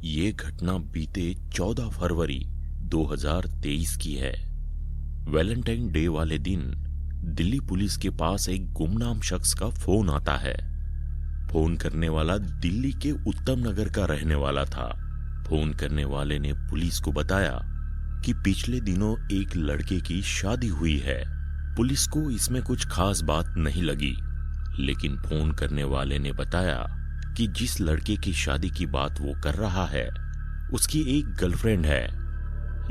ये घटना बीते 14 फरवरी 2023 की है। वैलेंटाइन डे वाले दिन दिल्ली पुलिस के पास एक गुमनाम शख्स का फोन आता है। फोन करने वाला दिल्ली के उत्तम नगर का रहने वाला था। फोन करने वाले ने पुलिस को बताया कि पिछले दिनों एक लड़के की शादी हुई है। पुलिस को इसमें कुछ खास बात नहीं लगी, लेकिन फोन करने वाले ने बताया कि जिस लड़के की शादी की बात वो कर रहा है उसकी एक गर्लफ्रेंड है,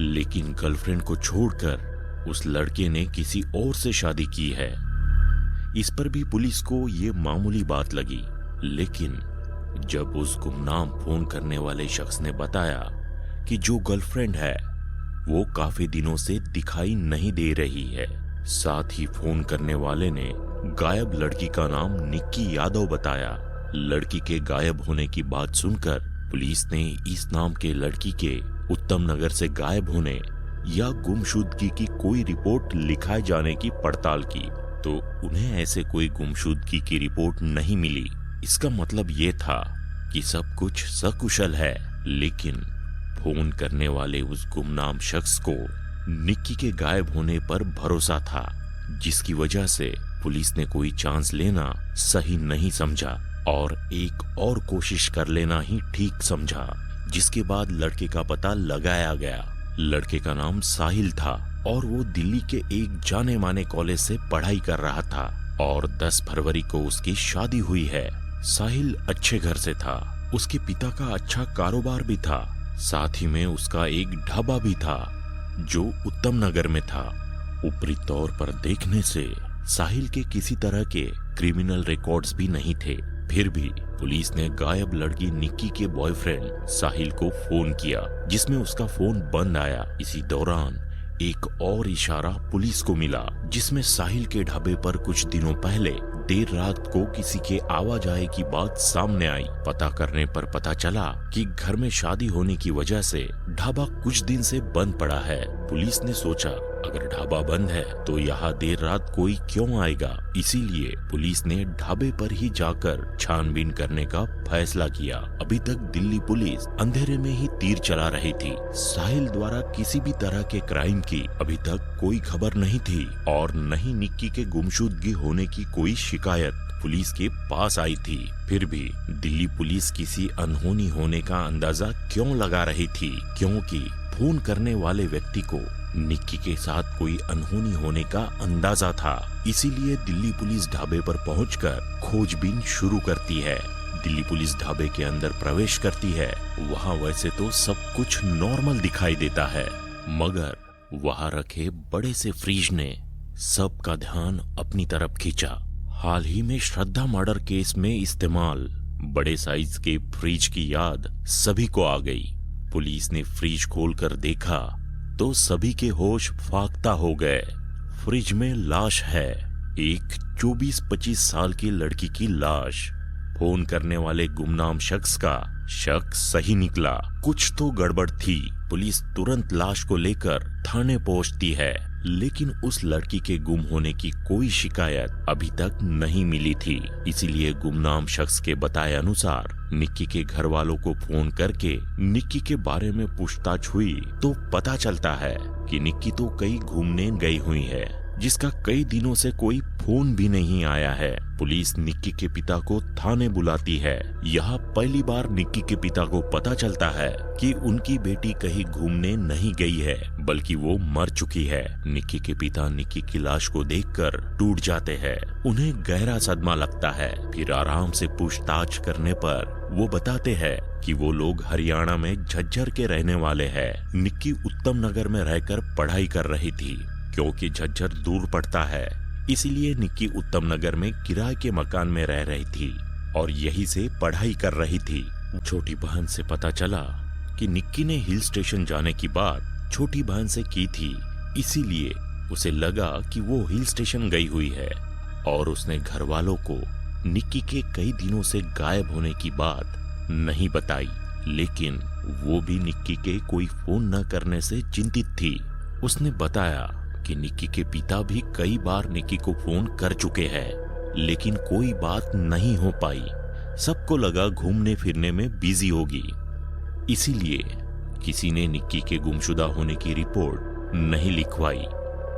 लेकिन गर्लफ्रेंड को छोड़कर उस लड़के ने किसी और से शादी की है। इस पर भी पुलिस को ये मामूली बात लगी, लेकिन जब उस गुमनाम फोन करने वाले शख्स ने बताया कि जो गर्लफ्रेंड है वो काफी दिनों से दिखाई नहीं दे रही है, साथ ही फोन करने वाले ने गायब लड़की का नाम निक्की यादव बताया। लड़की के गायब होने की बात सुनकर पुलिस ने इस नाम के लड़की के उत्तम नगर से गायब होने या गुमशुदगी की कोई रिपोर्ट लिखाए जाने की पड़ताल की, तो उन्हें ऐसे कोई गुमशुदगी की रिपोर्ट नहीं मिली। इसका मतलब ये था कि सब कुछ सकुशल है, लेकिन फोन करने वाले उस गुमनाम शख्स को निक्की के गायब होने पर भरोसा था, जिसकी वजह से पुलिस ने कोई चांस लेना सही नहीं समझा और एक और कोशिश कर लेना ही ठीक समझा, जिसके बाद लड़के का पता लगाया गया। लड़के का नाम साहिल था और वो दिल्ली के एक जाने माने कॉलेज से पढ़ाई कर रहा था और 10 फरवरी को उसकी शादी हुई है। साहिल अच्छे घर से था, उसके पिता का अच्छा कारोबार भी था, साथ ही में उसका एक ढाबा भी था जो उत्तम नगर में था। ऊपरी तौर पर देखने से साहिल के किसी तरह के क्रिमिनल रिकॉर्ड्स भी नहीं थे, फिर भी पुलिस ने गायब लड़की निक्की के बॉयफ्रेंड साहिल को फोन किया, जिसमें उसका फोन बंद आया। इसी दौरान एक और इशारा पुलिस को मिला, जिसमें साहिल के ढाबे पर कुछ दिनों पहले देर रात को किसी के आवाजाही की बात सामने आई। पता करने पर पता चला कि घर में शादी होने की वजह से ढाबा कुछ दिन से बंद पड़ा है। पुलिस ने सोचा अगर ढाबा बंद है तो यहाँ देर रात कोई क्यों आएगा, इसीलिए पुलिस ने ढाबे पर ही जाकर छानबीन करने का फैसला किया। अभी तक दिल्ली पुलिस अंधेरे में ही तीर चला रही थी। साहिल द्वारा किसी भी तरह के क्राइम की अभी तक कोई खबर नहीं थी और न ही निक्की के गुमशुदगी होने की कोई शिकायत पुलिस के पास आई थी। फिर भी दिल्ली पुलिस किसी अनहोनी होने का अंदाजा क्यों लगा रही थी, क्योंकि फोन करने वाले व्यक्ति को निक्की के साथ कोई अनहोनी होने का अंदाजा था। इसीलिए दिल्ली पुलिस ढाबे पर पहुंचकर खोजबीन शुरू करती है। दिल्ली पुलिस ढाबे के अंदर प्रवेश करती है। वहां वैसे तो सब कुछ नॉर्मल दिखाई देता है, मगर वहां रखे बड़े से फ्रिज ने सबका ध्यान अपनी तरफ खींचा। हाल ही में श्रद्धा मर्डर केस में इस्तेमाल बड़े साइज के फ्रिज की याद सभी को आ गई। पुलिस ने फ्रिज खोलकर देखा तो सभी के होश फाख्ता हो गए। फ्रिज में लाश है, एक 24-25 साल की लड़की की लाश। फोन करने वाले गुमनाम शख्स का शक सही निकला, कुछ तो गड़बड़ थी। पुलिस तुरंत लाश को लेकर थाने पहुंचती है, लेकिन उस लड़की के गुम होने की कोई शिकायत अभी तक नहीं मिली थी। इसीलिए गुमनाम शख्स के बताए अनुसार निक्की के घर वालों को फोन करके निक्की के बारे में पूछताछ हुई तो पता चलता है कि निक्की तो कहीं घूमने गई हुई है, जिसका कई दिनों से कोई फोन भी नहीं आया है। पुलिस निक्की के पिता को थाने बुलाती है। यहाँ पहली बार निक्की के पिता को पता चलता है कि उनकी बेटी कहीं घूमने नहीं गई है, बल्कि वो मर चुकी है। निक्की के पिता निक्की की लाश को देखकर टूट जाते हैं। उन्हें गहरा सदमा लगता है। फिर आराम से पूछताछ करने पर वो बताते हैं कि वो लोग हरियाणा में झज्जर के रहने वाले हैं। निक्की उत्तम नगर में रहकर पढ़ाई कर रही थी, क्योंकि झज्जर दूर पड़ता है, इसीलिए निक्की उत्तम नगर में किराए के मकान में रह रही थी और यहीं से पढ़ाई कर रही थी। छोटी बहन से पता चला कि निक्की ने हिल स्टेशन जाने की बात छोटी बहन से की थी, इसीलिए उसे लगा कि वो हिल स्टेशन गई हुई है और उसने घर वालों को निक्की के कई दिनों से गायब होने की बात नहीं बताई। लेकिन वो भी निक्की के कोई फोन न करने से चिंतित थी। उसने बताया कि निक्की के पिता भी कई बार निक्की को फोन कर चुके हैं, लेकिन कोई बात नहीं हो पाई। सबको लगा घूमने फिरने में बिजी होगी। इसीलिए किसी ने निक्की के गुमशुदा होने की रिपोर्ट नहीं लिखवाई।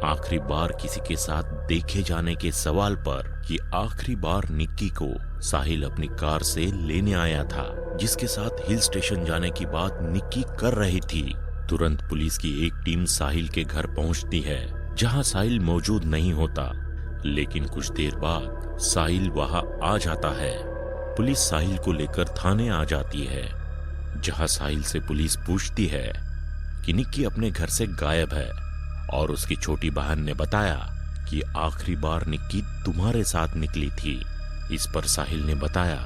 आखिरी बार किसी के साथ देखे जाने के सवाल पर कि आखिरी बार निक्की को साहिल अपनी कार से लेने आया था, जिसके साथ हिल स्टेशन जाने की बात निक्की कर रही थी, तुरंत पुलिस की एक टीम साहिल के घर पहुंचती है, जहां साहिल मौजूद नहीं होता। लेकिन कुछ देर बाद साहिल वहां आ जाता है। पुलिस साहिल को लेकर थाने आ जाती है, जहां साहिल से पुलिस पूछती है कि निक्की अपने घर से गायब है और उसकी छोटी बहन ने बताया कि आखिरी बार निक्की तुम्हारे साथ निकली थी। इस पर साहिल ने बताया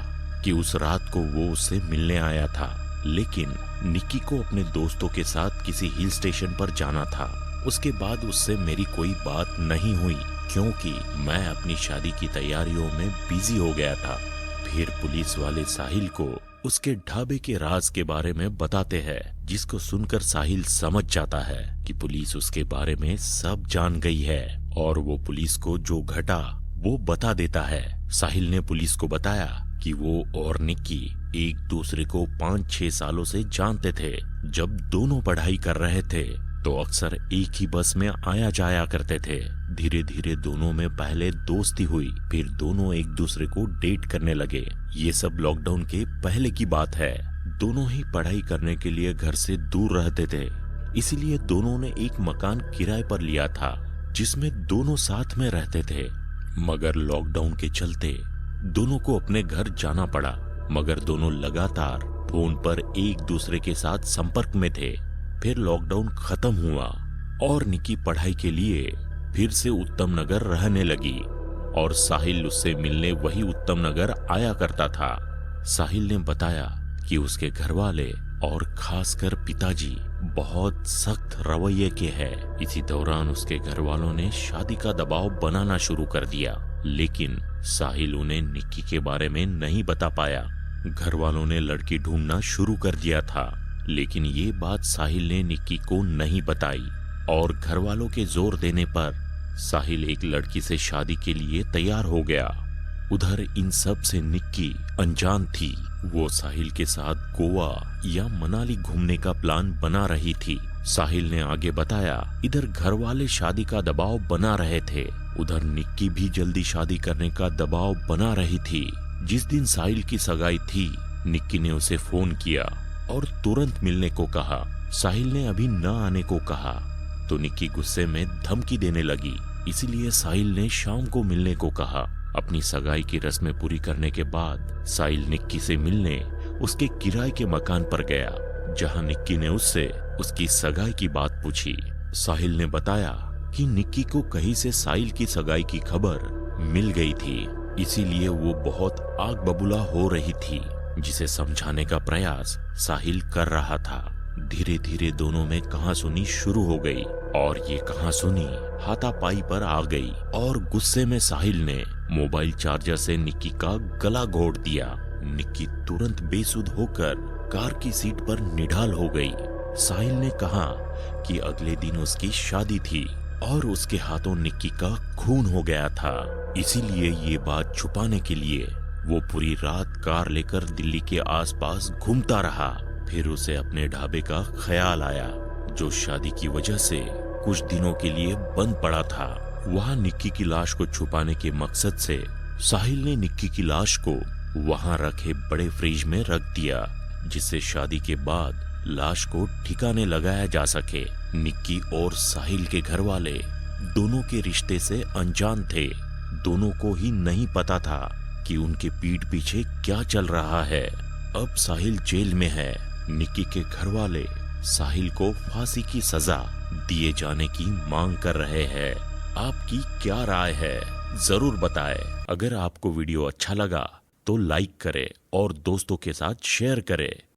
कि उस रात को वो उससे मिलने आया था, लेकिन निक्की को अपने दोस्तों के साथ किसी हिल स्टेशन पर जाना था। उसके बाद उससे मेरी कोई बात नहीं हुई, क्योंकि मैं अपनी शादी की तैयारियों में बिजी हो गया था। फिर पुलिस वाले साहिल को उसके ढाबे के राज के बारे में बताते हैं, जिसको सुनकर साहिल समझ जाता है कि पुलिस उसके बारे में सब जान गई है और वो पुलिस को जो घटा वो बता देता है। साहिल ने पुलिस को बताया कि वो और निक्की एक दूसरे को 5-6 सालों से जानते थे। जब दोनों पढ़ाई कर रहे थे तो अक्सर एक ही बस में आया जाया करते थे। धीरे धीरे दोनों में पहले दोस्ती हुई, फिर दोनों एक दूसरे को डेट करने लगे। ये सब लॉकडाउन के पहले की बात है। दोनों ही पढ़ाई करने के लिए घर से दूर रहते थे, इसीलिए दोनों ने एक मकान किराए पर लिया था, जिसमें दोनों साथ में रहते थे। मगर लॉकडाउन के चलते दोनों को अपने घर जाना पड़ा, मगर दोनों लगातार फोन पर एक दूसरे के साथ संपर्क में थे। फिर लॉकडाउन खत्म हुआ और निक्की पढ़ाई के लिए फिर से उत्तम नगर रहने लगी और साहिल उससे मिलने वही उत्तम नगर आया करता था। साहिल ने बताया कि उसके घरवाले और खासकर पिताजी बहुत सख्त रवैये के हैं। इसी दौरान उसके घरवालों ने शादी का दबाव बनाना शुरू कर दिया, लेकिन साहिल उन्हें निक्की के बारे में नहीं बता पाया। घरवालों ने लड़की ढूंढना शुरू कर दिया था, लेकिन ये बात साहिल ने निक्की को नहीं बताई और घरवालों के जोर देने पर साहिल एक लड़की से शादी के लिए तैयार हो गया। उधर इन सब से निक्की अनजान थी। वो साहिल के साथ गोवा या मनाली घूमने का प्लान बना रही थी। साहिल ने आगे बताया, इधर घरवाले शादी का दबाव बना रहे थे, उधर निक्की भी जल्दी शादी करने का दबाव बना रही थी। जिस दिन साहिल की सगाई थी, निक्की ने उसे फोन किया और तुरंत मिलने को कहा। साहिल ने अभी न आने को कहा तो निक्की गुस्से में धमकी देने लगी, इसीलिए साहिल ने शाम को मिलने को कहा। अपनी सगाई की रस्में पूरी करने के बाद साहिल निक्की से मिलने उसके किराए के मकान पर गया, जहां निक्की ने उससे उसकी सगाई की बात पूछी। साहिल ने बताया कि निक्की को कहीं से साहिल की सगाई की खबर मिल गई थी, इसीलिए वो बहुत आग बबूला हो रही थी, जिसे समझाने का प्रयास साहिल कर रहा था। धीरे धीरे दोनों में कहासुनी शुरू हो गई और ये कहासुनी हाथापाई पर आ गई और गुस्से में साहिल ने मोबाइल चार्जर से निक्की का गला घोट दिया। निक्की तुरंत बेसुध होकर कार की सीट पर निढाल हो गई। साहिल ने कहा कि अगले दिन उसकी शादी थी और उसके हाथों निक्की का खून हो गया था, इसीलिए ये बात छुपाने के लिए वो पूरी रात कार लेकर दिल्ली के आसपास घूमता रहा। फिर उसे अपने ढाबे का ख्याल आया, जो शादी की वजह से कुछ दिनों के लिए बंद पड़ा था। वहां निक्की की लाश को छुपाने के मकसद से साहिल ने निक्की की लाश को वहां रखे बड़े फ्रिज में रख दिया, जिससे शादी के बाद लाश को ठिकाने लगाया जा सके। निक्की और साहिल के घर वाले दोनों के रिश्ते से अनजान थे। दोनों को ही नहीं पता था कि उनके पीठ पीछे क्या चल रहा है। अब साहिल जेल में है। निक्की के घर वाले साहिल को फांसी की सजा दिए जाने की मांग कर रहे हैं। आपकी क्या राय है, जरूर बताएं। अगर आपको वीडियो अच्छा लगा तो लाइक करें और दोस्तों के साथ शेयर करें।